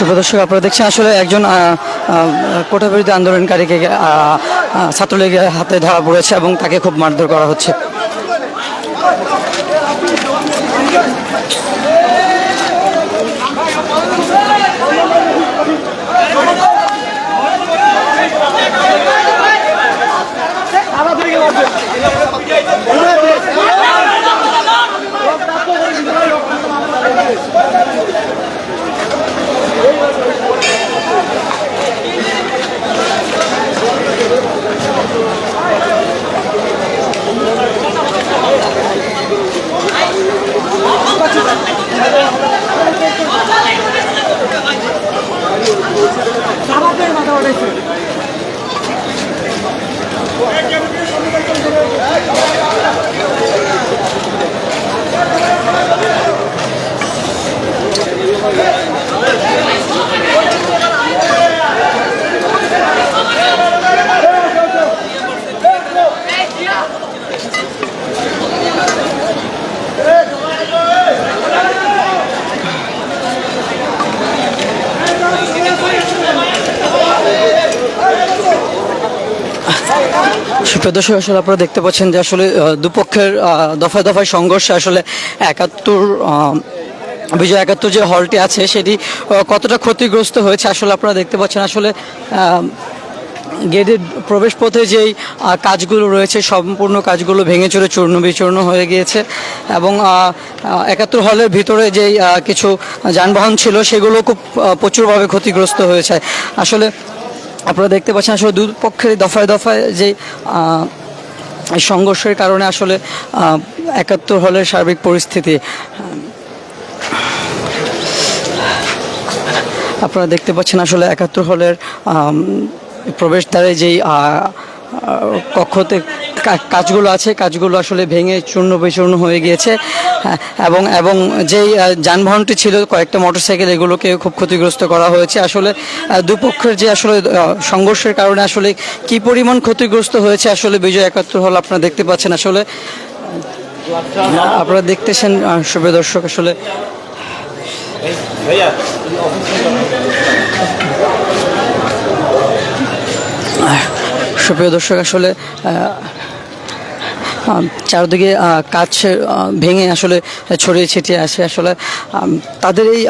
সুপ্রদর্শক, আপনারা দেখছেন আসলে একজন কোটা বিরোধী আন্দোলনকারীকে ছাত্রলীগের হাতে ধরা পড়েছে এবং তাকে খুব মারধর করা হচ্ছে। সুপ্রদর্শক, আসলে আপনারা দেখতে পাচ্ছেন যে আসলে দুপক্ষের দফায় দফায় সংঘর্ষে আসলে ৭১ বিজয় ৭১ যে হলটি আছে সেটি কতটা ক্ষতিগ্রস্ত হয়েছে আসলে আপনারা দেখতে পাচ্ছেন। আসলে গেটের প্রবেশ পথে যেই কাজগুলো রয়েছে সম্পূর্ণ কাজগুলো ভেঙে চুরে চূর্ণ বিচূর্ণ হয়ে গিয়েছে এবং ৭১ হলের ভিতরে যেই কিছু যানবাহন ছিল সেগুলো খুব প্রচুরভাবে ক্ষতিগ্রস্ত হয়েছে। আসলে আপনারা দেখতে পাচ্ছেন আসলে দুপক্ষের দফায় দফায় যে সংঘর্ষের কারণে আসলে ৭১ হলের সার্বিক পরিস্থিতি আপনারা দেখতে পাচ্ছেন। আসলে ৭১ হলের প্রবেশদ্বারে যেই কক্ষতে কাজগুলো আছে কাজগুলো আসলে ভেঙে চূর্ণ বিচূর্ণ হয়ে গিয়েছে এবং এবং যেই যানবাহনটি ছিল কয়েকটা মোটরসাইকেল এগুলোকে খুব ক্ষতিগ্রস্ত করা হয়েছে। আসলে দুপক্ষের যে আসলে সংঘর্ষের কারণে আসলে কি পরিমাণ ক্ষতিগ্রস্ত হয়েছে আসলে বিজয় ৭১ হল আপনারা দেখতে পাচ্ছেন। আসলে আপনারা দেখতেছেন সুপ্রিয় দর্শক, আসলে সুপ্রিয় দর্শক আসলে চারদিকে কাজ ভেঙে আসলে ছড়িয়ে ছিটিয়ে আসে। আসলে তাদের এই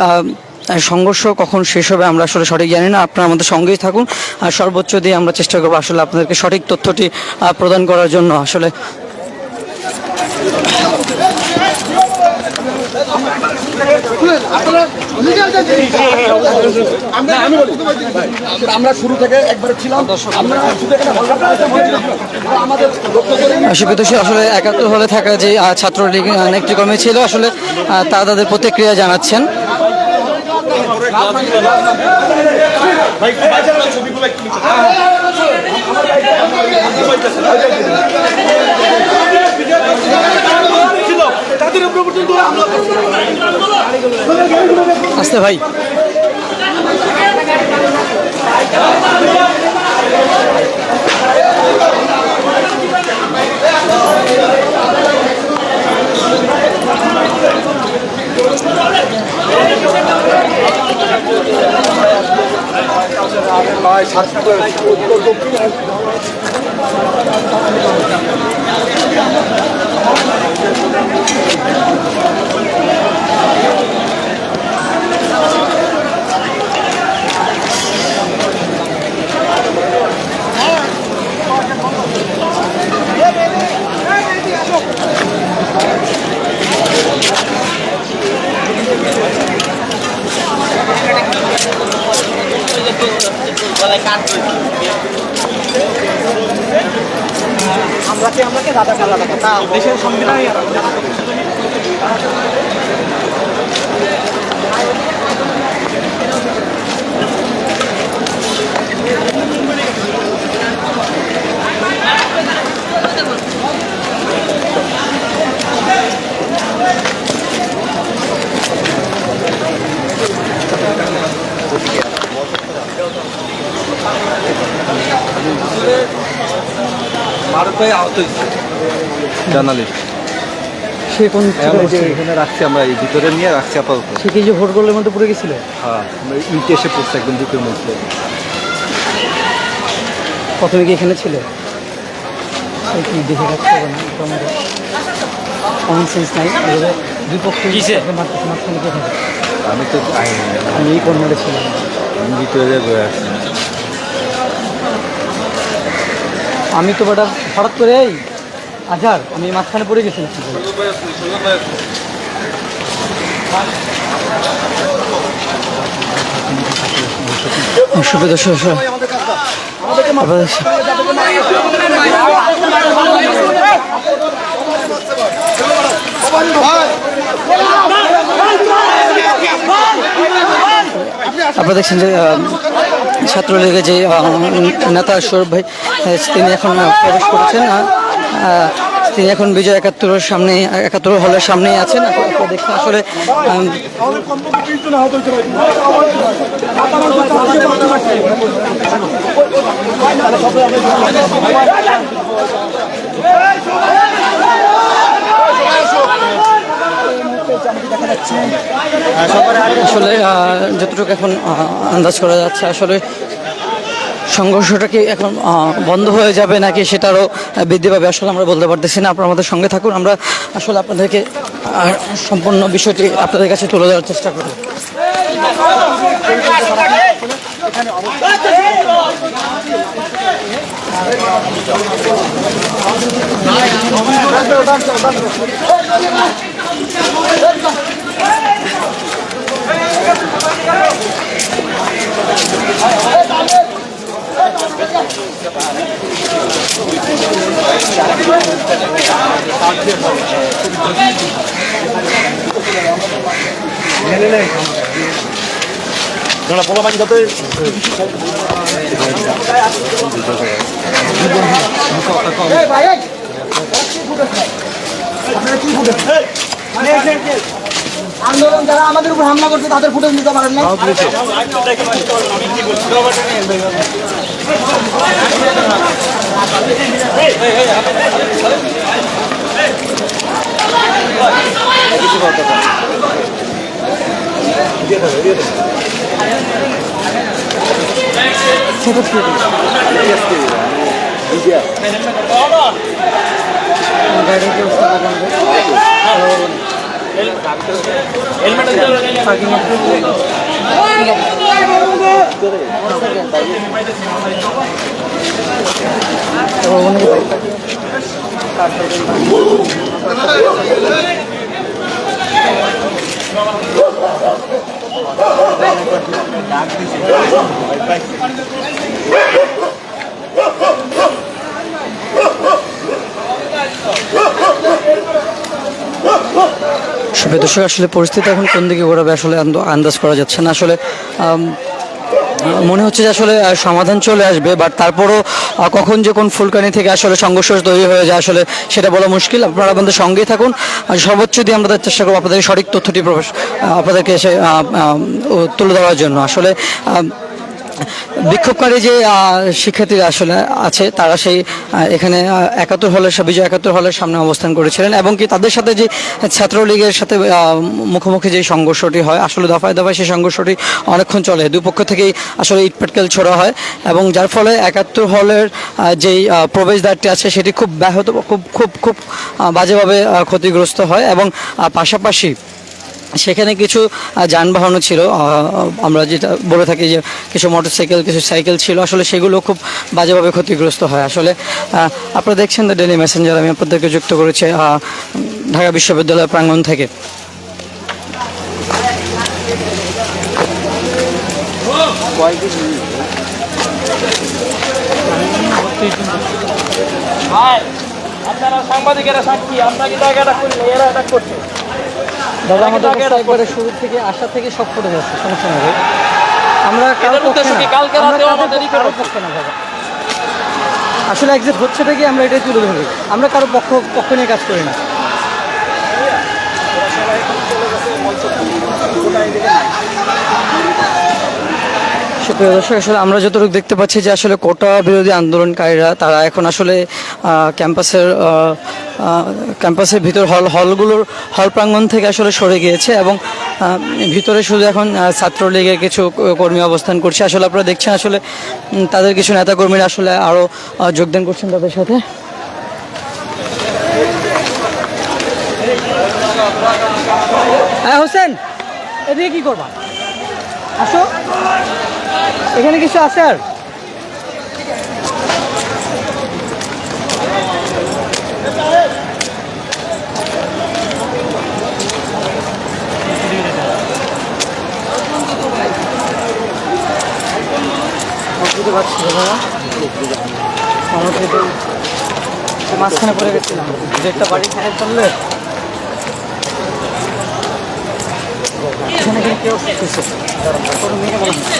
সংঘর্ষ কখন শেষ হবে আমরা আসলে সঠিক জানি না। আপনারা আমাদের সঙ্গেই থাকুন আর সর্বোচ্চ দিয়ে আমরা চেষ্টা করবো আসলে আপনাদেরকে সঠিক তথ্যটি প্রদান করার জন্য। আসলে আমরা শুরু থেকে একবারে ছিলাম। আসলে ৭১ হলে থাকা যে ছাত্রলীগ নেতৃকর্মী ছিল আসলে তাদের প্রতিক্রিয়া জানাচ্ছেন। আসতে ভাই দেশের সংবিধানই ভারতে আহত জার্নালিস্ট সে কোন এখানে রাখছি আমরা, এই ভিতরে নিয়ে রাখছি আপাতত। সে কি যে হোটগোলের মধ্যে পড়ে গেছিল? হ্যাঁ, ইট এসে পড়ছে একদম বুকের মধ্যে। প্রথমে কি এখানে ছিল? সে কি দেখে রাখতে হবে না? কমন সেন্স নাই, দুই পক্ষ মাঝখানে কে থাকে? আমি তো আমি এই কর্নারে ছিলাম, আমি ভিতরে বয়ে আছি। আমি তো বেটা হঠাৎ করে এই আজার আমি মাঝখানে পড়ে গেছিলাম। সুপ্রিয় দর্শক, আপনারা দেখছেন যে ছাত্রলীগের যে নেতা সৌরভ ভাই, তিনি এখন প্রবেশ করেছেন। তিনি এখন বিজয় ৭১-এর সামনে, ৭১ হলের সামনেই আছেন। আপনারা দেখছেন আসলে আসলে যতটুকু এখন আন্দাজ করা যাচ্ছে, আসলে সংঘর্ষটা কি এখন বন্ধ হয়ে যাবে নাকি সেটারও বৃদ্ধি পাবে, আসলে আমরা বলতে পারতেছি না। আপনারা আমাদের সঙ্গে থাকুন, আমরা আসলে আপনাদেরকে সম্পূর্ণ বিষয়টি আপনাদের কাছে তুলে দেওয়ার চেষ্টা করব। আন্দোলন যারা আমাদের উপর হামলা করছে তাদের ফুটেজ নিতে পারেন না। দর্শক, আসলে পরিস্থিতি এখন কোন দিকে ঘোরাবে আসলে আন্দাজ করা যাচ্ছে না। আসলে মনে হচ্ছে যে আসলে সমাধান চলে আসবে, বাট তারপরও কখন যে কোন ফুলকানি থেকে আসলে সংঘর্ষ তৈরি হয়ে যায় আসলে সেটা বলা মুশকিল। আপনারা আমাদের সঙ্গেই থাকুন, সর্বোচ্চ দিয়ে আমরা চেষ্টা করবো আপনাদের সঠিক তথ্যটি আপনাদেরকে এসে তুলে দেওয়ার জন্য। আসলে বিক্ষোভকারী যে শিক্ষার্থীরা আসলে আছে, তারা সেই এখানে ৭১ হলের, বিজয় ৭১ হলের সামনে অবস্থান করেছিলেন, এবং কি তাদের সাথে যে ছাত্রলীগের সাথে মুখোমুখি যে সংঘর্ষটি হয়, আসলে দফায় দফায় সেই সংঘর্ষটি অনেকক্ষণ চলে। দুপক্ষ থেকেই আসলে ইটপাটকেল ছোড়া হয়, এবং যার ফলে ৭১ হলের যেই প্রবেশদ্বারটি আছে সেটি খুব ব্যাহত, খুব খুব খুব বাজেভাবে ক্ষতিগ্রস্ত হয়। এবং পাশাপাশি সেখানে কিছু যানবাহনও ছিল, আমরা যেটা বলে থাকি যে কিছু মোটরসাইকেল, কিছু সাইকেল ছিল, আসলে সেগুলো খুব বাজেভাবে ক্ষতিগ্রস্ত হয়। আসলে আপনারা দেখছেন দ্য ডেইলি মেসেঞ্জার, আমি আপনাদেরকে যুক্ত করেছি ঢাকা বিশ্ববিদ্যালয় প্রাঙ্গণ থেকে। আপনারা সাংবাদিকেরা সাক্ষী, আমরা কিন্তু আগে অ্যাটাক করি না, এরা অ্যাটাক করছে। দাদা আমাদের কাছে একবারে শুরু থেকে আসা থেকে সব করে যাচ্ছে, সমস্যা নেই। আমরা কালকে রাতেও আমাদেরই পক্ষে না দাদা, আসলে এক্সিট হচ্ছেটা কি আমরা এটাই তুলে ধরি, আমরা কারো পক্ষ নিয়ে কাজ করি না। সুপ্রিয় দর্শক, আসলে আমরা যতটুকু দেখতে পাচ্ছি যে আসলে কোটা বিরোধী আন্দোলনকারীরা তারা এখন আসলে ক্যাম্পাসের ভিতর হলগুলোর হল প্রাঙ্গণ থেকে আসলে সরে গিয়েছে এবং ভিতরে শুধু এখন ছাত্রলীগের কিছু কর্মী অবস্থান করছে। আসলে আপনারা দেখছেন আসলে তাদের কিছু নেতাকর্মীরা আসলে আরও যোগদান করছেন তাদের সাথে। হ্যাঁ হোসেন, এদিকে কি করবা? আসো, এখানে কিছু আছে আর মাঝখানে পড়ে গেছিলাম, যে একটা বাড়ি খেয়ে চললে এখানে কিন্তু কেউ কোনো মেয়ে মনে হয়।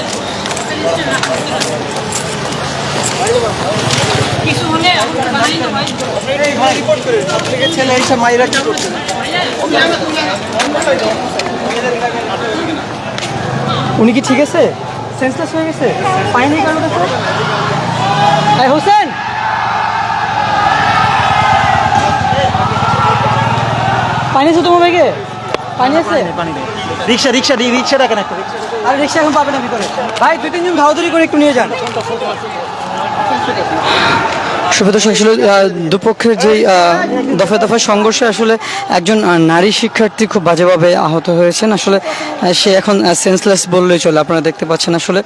ছেলে এইসব মায়েরা কি করছে? উনি কি ঠিক আছে? সেন্সলেস হয়ে গেছে? পায়নি কারণ হোসেন, পানি আছে তোমার ব্যাগে? পানি আছে? রিক্সা ডাকেন একটা। আর রিক্সা এখন পাবে না ভিতরে ভাই, 2-3 জন ধাওয়াধরি করে একটু নিয়ে যান। সুপ্রিয় দর্শক, আসলে দুপক্ষের যেই দফায় দফায় সংঘর্ষে আসলে একজন নারী শিক্ষার্থী খুব বাজেভাবে আহত হয়েছেন। আসলে সে এখন সেন্সলেস বললেই চলে। আপনারা দেখতে পাচ্ছেন আসলে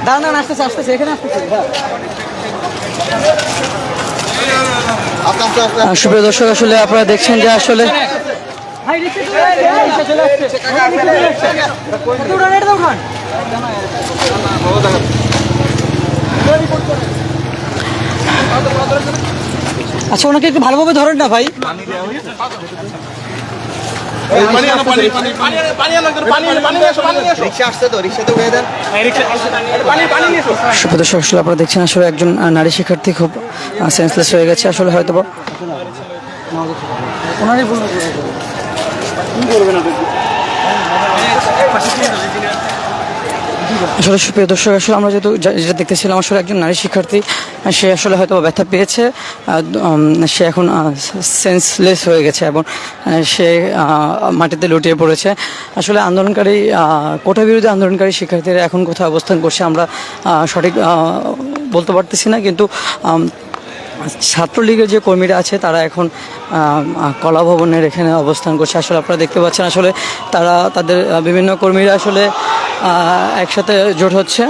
দাঁড়ান, আসতেছে এখানে আসতেছে। সুপ্রিয় দর্শক, আসলে আপনারা দেখছেন যে আসলে আচ্ছা, ওনাকে একটু ভালোভাবে ধরেন না ভাই। সুপ্রদর্শক, আসলে আপনারা দেখছেন আসলে একজন নারী শিক্ষার্থী খুব সেন্সলেস হয়ে গেছে। আসলে হয়তো আসলে সুপ্রিয় দর্শক, আসলে আমরা যেটা দেখতেছিলাম আসলে একজন নারী শিক্ষার্থী, সে আসলে হয়তো ব্যথা পেয়েছে, সে এখন সেন্সলেস হয়ে গেছে এবং সে মাটিতে লুটিয়ে পড়েছে। আসলে আন্দোলনকারী কোটা বিরোধী আন্দোলনকারী শিক্ষার্থীরা এখন কোথায় অবস্থান করছে আমরা সঠিক বলতে পারতেছি না, কিন্তু ছাত্রলীগের যে কর্মীরা আছে তারা এখন কলা ভবনের এখানে অবস্থান করছে। আসলে আপনারা দেখতে পাচ্ছেন আসলে তাদের বিভিন্ন কর্মীরা আসলে একসাথে জোট হচ্ছে।